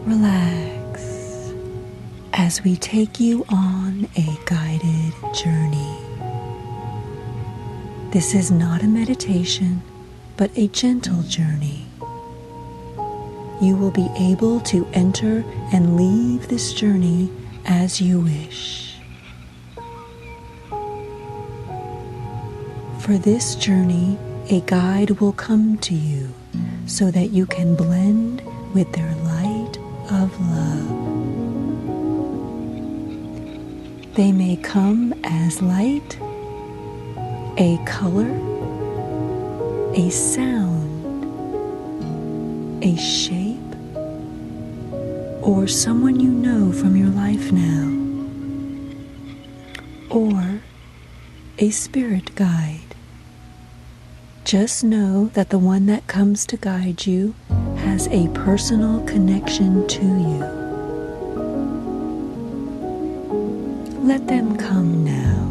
Relax as we take you on a guided journey. This is not a meditation, but a gentle journey. You will be able to enter and leave this journey as you wish. For this journey, a guide will come to you so that you can blend with their light of love. They may come as light, a color, a sound, a shape, or someone you know from your life now, or a spirit guide. Just know that the one that comes to guide you has a personal connection to you. Let them come now.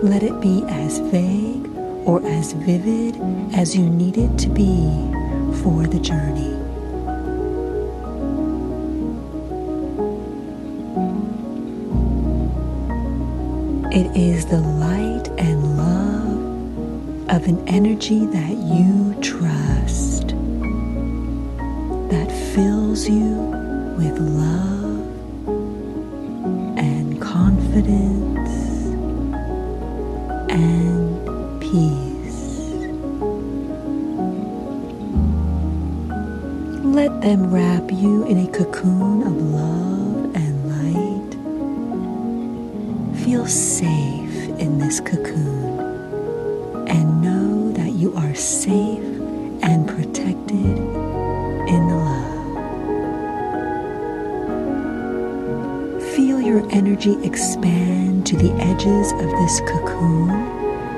Let it be as vague or as vivid as you need it to be for the journey. It is the light and love of an energy that you trust, that fills you with love and confidence and peace. Let them wrap you in a cocoon of love and light. Feel safe in this cocoon and know that you are safe and protected in the love. Feel your energy expand to the edges of this cocoon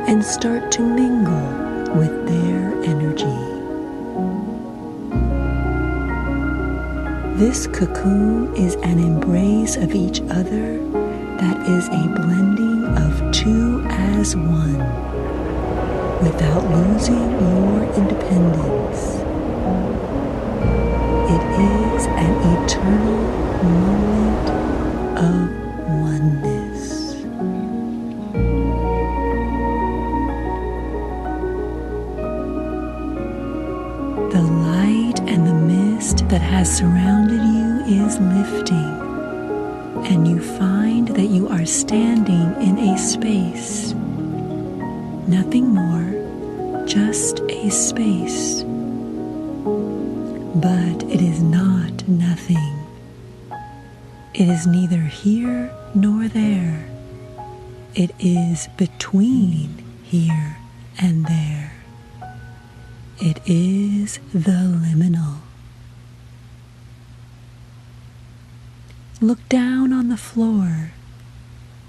and start to mingle with their energy. This cocoon is an embrace of each other that is a blending of two as one, without losing your independence. It is an eternal moment of oneness. The light and the mist that has surrounded you is lifting, and you find that you are standing in a space. Nothing more, just a space. But it is not nothing. It is neither here nor there. It is between here and there. It is the liminal. Look down on the floor.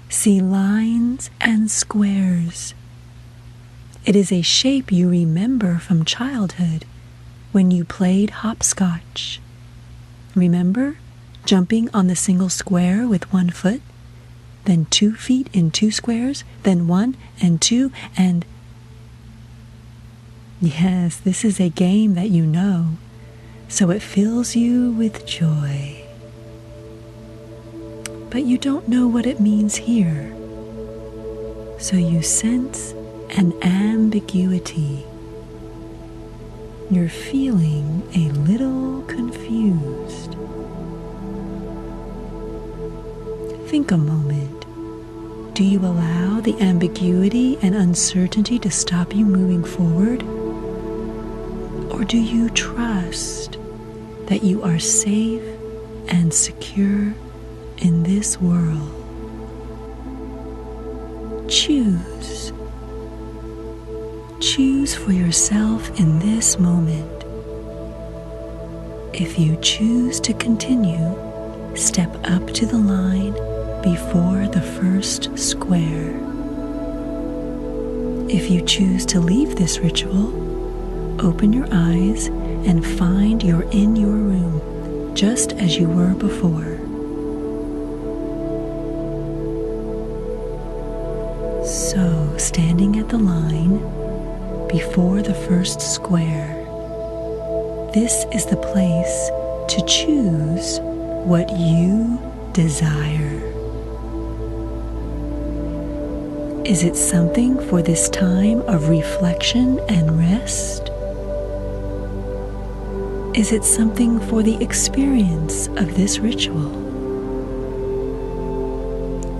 See lines and squares. It is a shape you remember from childhood when you played hopscotch. Remember jumping on the single square with 1 foot, then 2 feet in 2 squares, then 1 and 2 and... Yes, this is a game that you know, so it fills you with joy. But you don't know what it means here, so you sense an ambiguity. You're feeling a little confused. Think a moment. Do you allow the ambiguity and uncertainty to stop you moving forward? Or do you trust that you are safe and secure in this world? Choose. Choose for yourself in this moment. If you choose to continue, step up to the line before the first square. If you choose to leave this ritual, open your eyes and find you're in your room, just as you were before. So, standing at the line before the first square, This is the place to choose what you desire. Is it something for this time of reflection and rest? Is it something for the experience of this ritual?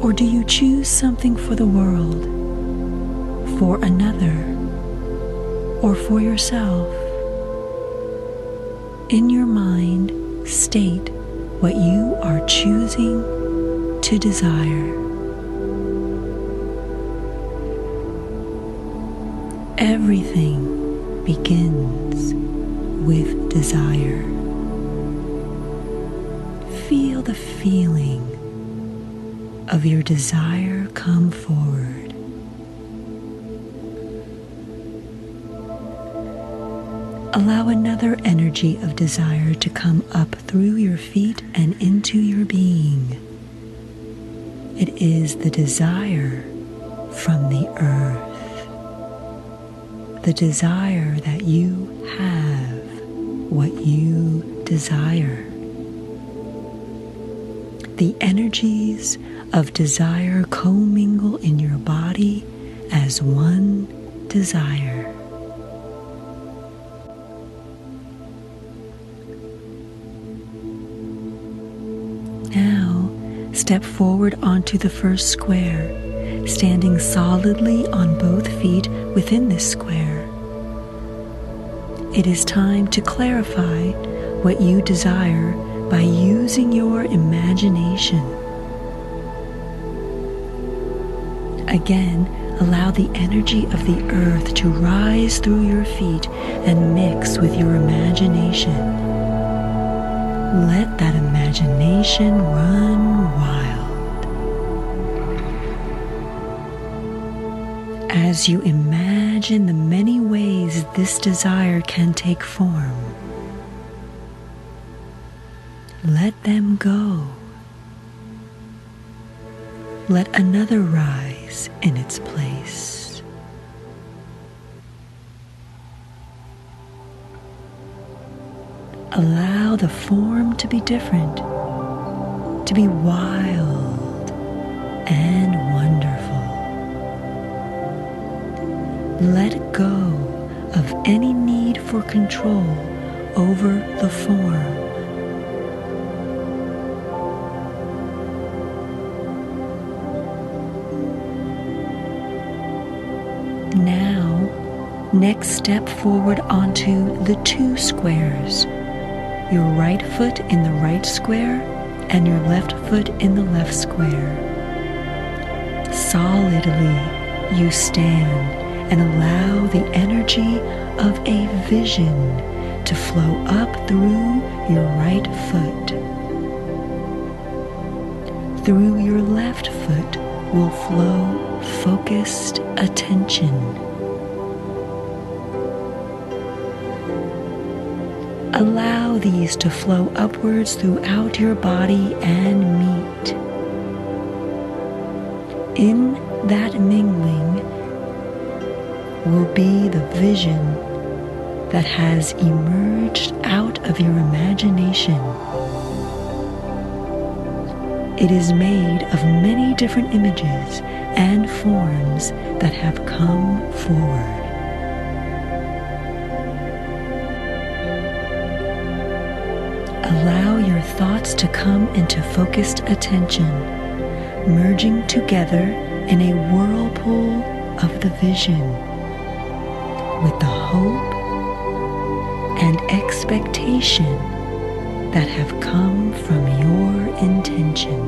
Or do you choose something for the world, for another, or for yourself? In your mind, state what you are choosing to desire. Everything begins with desire. Feel the feeling of your desire come forward. Allow another energy of desire to come up through your feet and into your being. It is the desire from the earth. The desire that you have what you desire. The energies of desire commingle in your body as one desire. Now, step forward onto the first square, standing solidly on both feet within this square. It is time to clarify what you desire by using your imagination. Again, allow the energy of the earth to rise through your feet and mix with your imagination. Let that imagination run wild. As you imagine the many ways this desire can take form, let them go. Let another rise in its place. Allow the form to be different, to be wild and wonderful. Let go of any need for control over the form. Now, next step forward onto the two squares. Your right foot in the right square and your left foot in the left square. Solidly you stand and allow the energy of a vision to flow up through your right foot. Through your left foot will flow focused attention. Allow these to flow upwards throughout your body and meet. In that mingling will be the vision that has emerged out of your imagination. It is made of many different images and forms that have come forward. Allow your thoughts to come into focused attention, merging together in a whirlpool of the vision, with the hope and expectation that have come from your intention.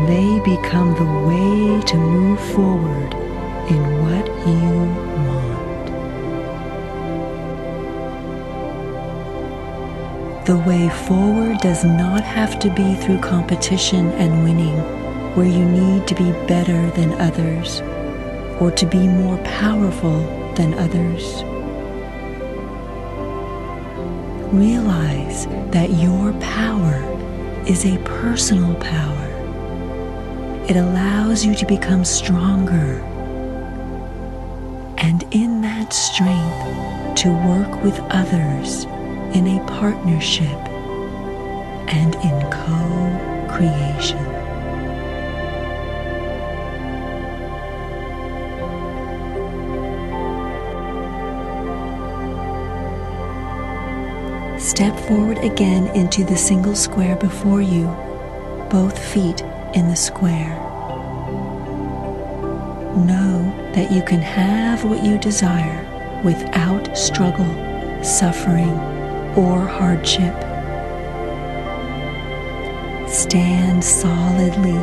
They become the way to move forward in what you want. The way forward does not have to be through competition and winning, where you need to be better than others or to be more powerful than others. Realize that your power is a personal power. It allows you to become stronger and in that strength to work with others in a partnership and in co-creation. Step forward again into the single square before you, both feet in the square. Know that you can have what you desire without struggle, suffering, or hardship. Stand solidly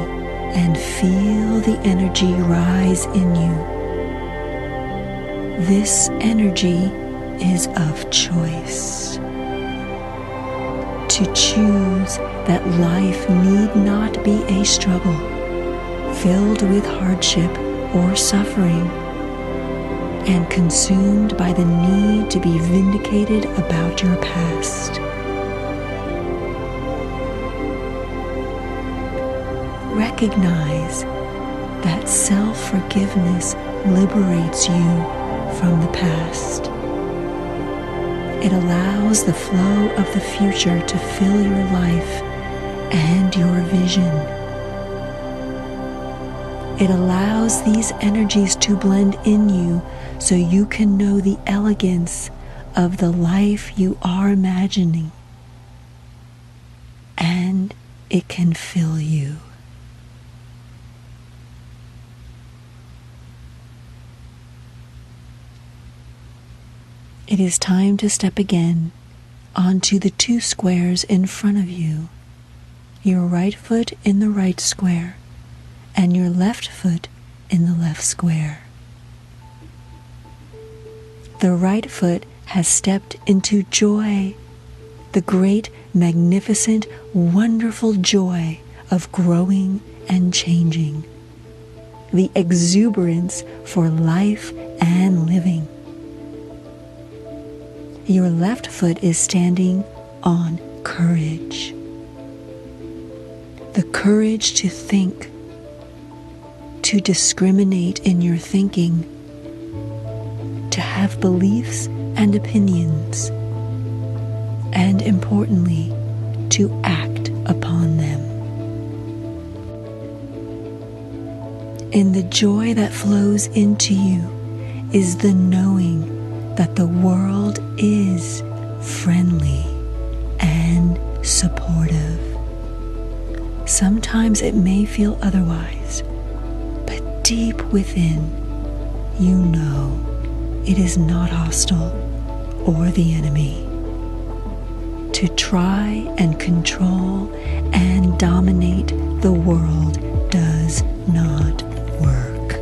and feel the energy rise in you. This energy is of choice. To choose that life need not be a struggle, filled with hardship or suffering, and consumed by the need to be vindicated about your past. Recognize that self-forgiveness liberates you from the past. It allows the flow of the future to fill your life and your vision. It allows these energies to blend in you so you can know the elegance of the life you are imagining, and it can fill you. It is time to step again onto the two squares in front of you, your right foot in the right square and your left foot in the left square. The right foot has stepped into joy, the great, magnificent, wonderful joy of growing and changing, the exuberance for life and living. Your left foot is standing on courage. The courage to think, to discriminate in your thinking, to have beliefs and opinions, and importantly, to act upon them. In the joy that flows into you is the knowing that the world is friendly and supportive. Sometimes it may feel otherwise, but deep within, you know it is not hostile or the enemy. To try and control and dominate the world does not work.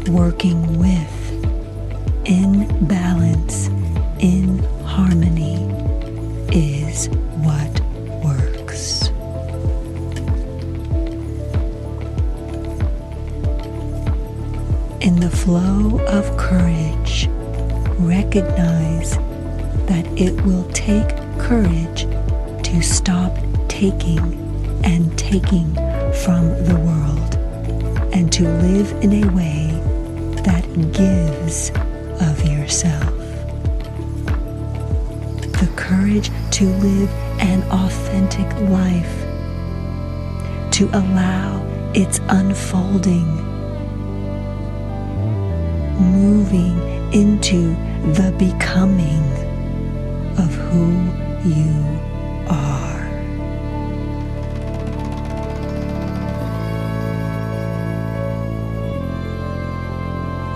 Working with, in balance, in harmony, is what works. In the flow of courage, recognize that it will take courage to stop taking and taking from the world, and to live in a way that gives of yourself. The courage to live an authentic life, to allow its unfolding, moving into the becoming of who you are.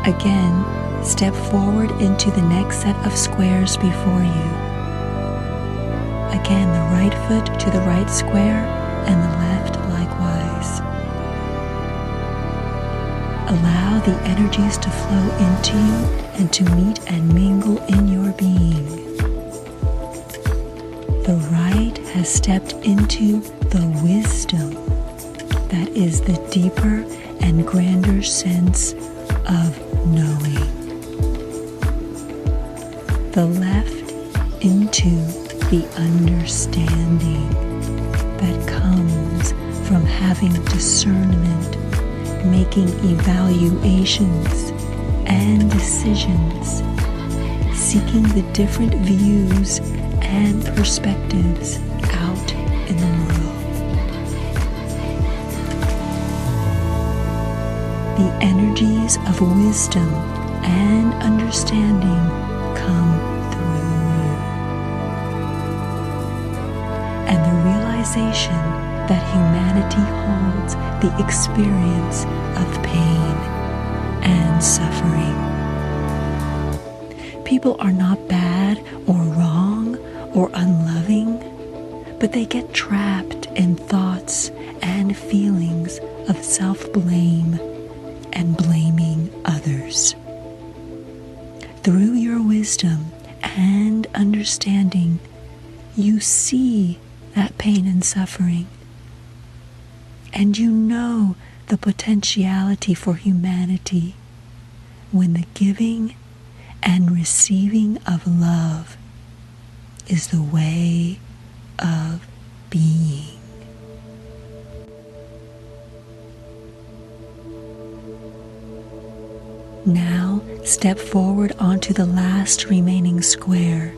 Again, step forward into the next set of squares before you. Again, the right foot to the right square and the left likewise. Allow the energies to flow into you and to meet and mingle in your being. The right has stepped into the wisdom that is the deeper and grander sense of knowing. The left into the understanding that comes from having discernment, making evaluations, and decisions, seeking the different views and perspectives out in the world. The energies of wisdom and understanding come through you. And the realization that humanity holds the experience of pain and suffering. People are not bad or wrong or unloving, but they get trapped in thoughts and feelings of self-blame and blaming others. Through your wisdom and understanding, you see that pain and suffering, and you know the potentiality for humanity when the giving and receiving of love is the way of being. Now step forward onto the last remaining square.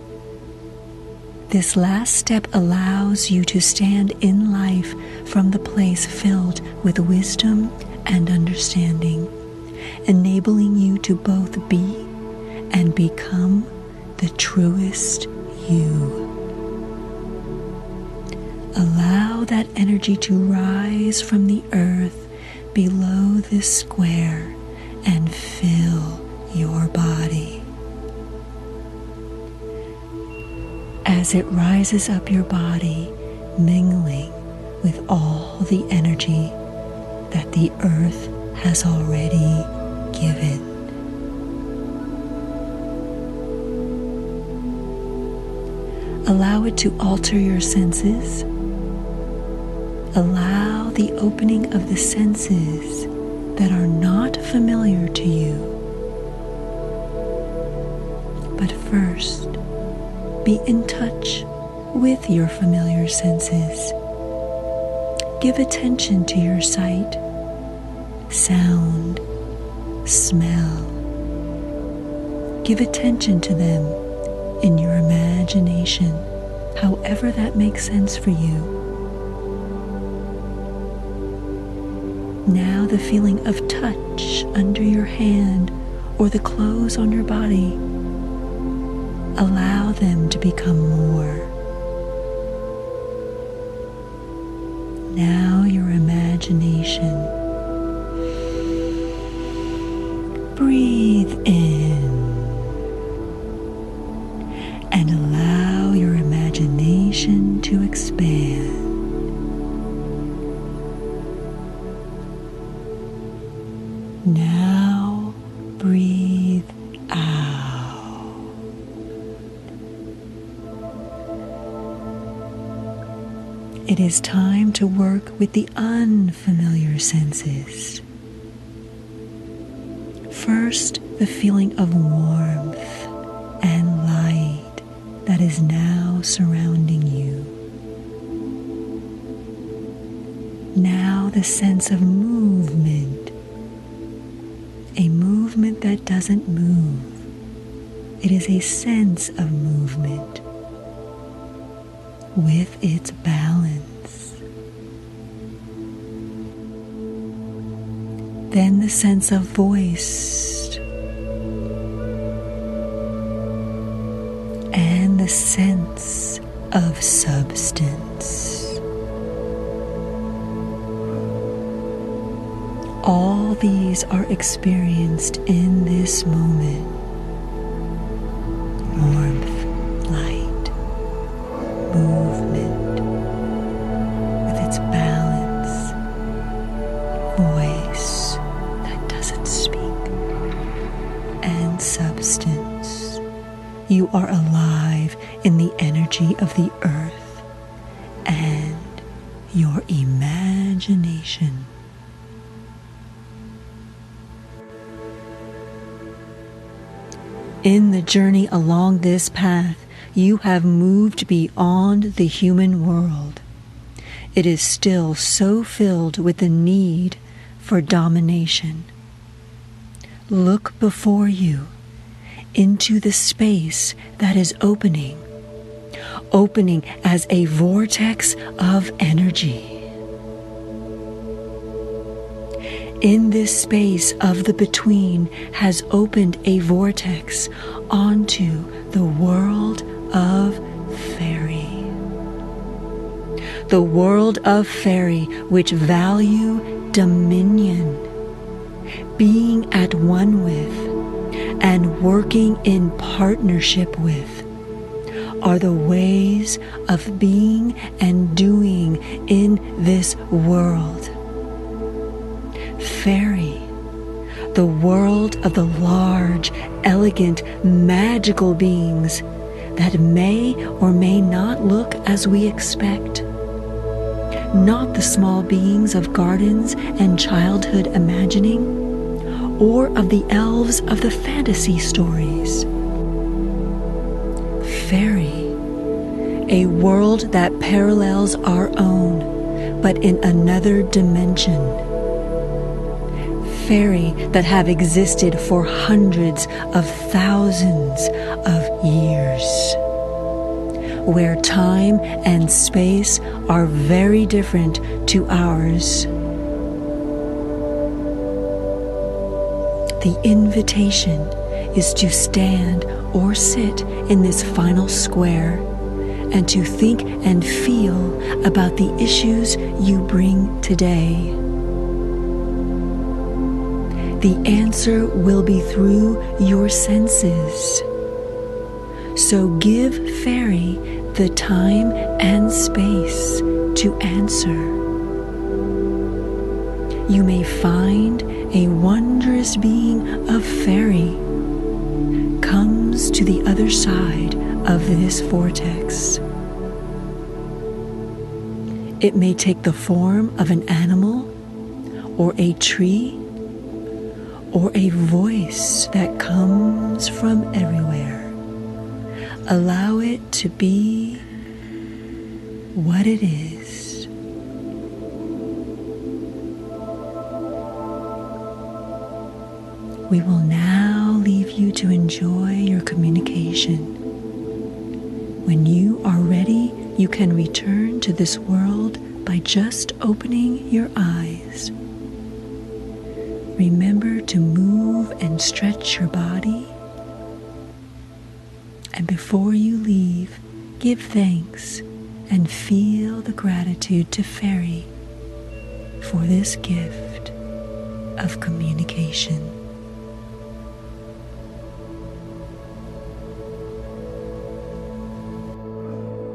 This last step allows you to stand in life from the place filled with wisdom and understanding, enabling you to both be and become the truest you. Allow that energy to rise from the earth below this square and fill your body. As it rises up your body, mingling with all the energy that the earth has already given. Allow it to alter your senses. Allow the opening of the senses that are not familiar to you. But first, be in touch with your familiar senses. Give attention to your sight, sound, smell. Give attention to them in your imagination, however that makes sense for you. Now the feeling of touch under your hand or the clothes on your body, allow them to become more. Now your imagination. Breathe in and allow your imagination to expand. Now breathe out. It is time to work with the unfamiliar senses. First, the feeling of warmth and light that is now surrounding you. Now the sense of movement, a movement that doesn't move. It is a sense of movement with its balance. Then the sense of voice and the sense of substance. All these are experienced in this moment. Warmth, light, movement with its balance, voice that doesn't speak, and substance. You are alive in the energy of the earth and your imagination. In the journey along this path, you have moved beyond the human world. It is still so filled with the need for domination. Look before you into the space that is opening as a vortex of energy. In this space of the between has opened a vortex onto the world of Faerie. The world of Faerie, which value dominion, being at one with, and working in partnership with, are the ways of being and doing in this world. Faerie, the world of the large, elegant, magical beings that may or may not look as we expect. Not the small beings of gardens and childhood imagining, or of the elves of the fantasy stories. Faerie, a world that parallels our own, but in another dimension. Faerie that have existed for hundreds of thousands of years, where time and space are very different to ours. The invitation is to stand or sit in this final square and to think and feel about the issues you bring today. The answer will be through your senses. So give Faerie the time and space to answer. You may find a wondrous being of Faerie comes to the other side of this vortex. It may take the form of an animal or a tree or a voice that comes from everywhere. Allow it to be what it is. We will now leave you to enjoy your communication. When you are ready, you can return to this world by just opening your eyes. Remember to move and stretch your body. And before you leave, give thanks and feel the gratitude to Faerie for this gift of communication.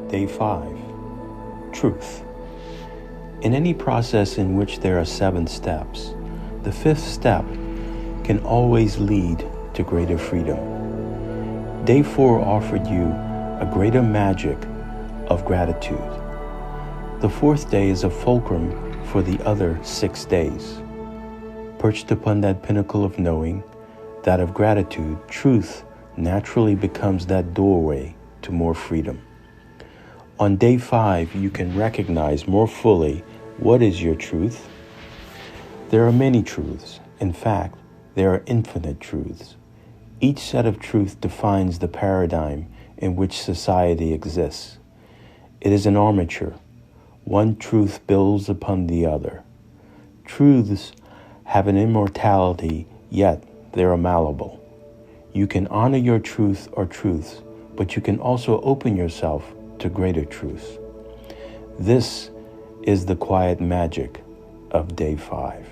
Day 5. Truth. In any process in which there are 7 steps, the 5th step can always lead to greater freedom. Day 4 offered you a greater magic of gratitude. The 4th day is a fulcrum for the other 6 days. Perched upon that pinnacle of knowing, that of gratitude, truth naturally becomes that doorway to more freedom. On day 5, you can recognize more fully what is your truth. There are many truths. In fact, there are infinite truths. Each set of truth defines the paradigm in which society exists. It is an armature. One truth builds upon the other. Truths have an immortality, yet they are malleable. You can honor your truth or truths, but you can also open yourself to greater truths. This is the quiet magic of day 5.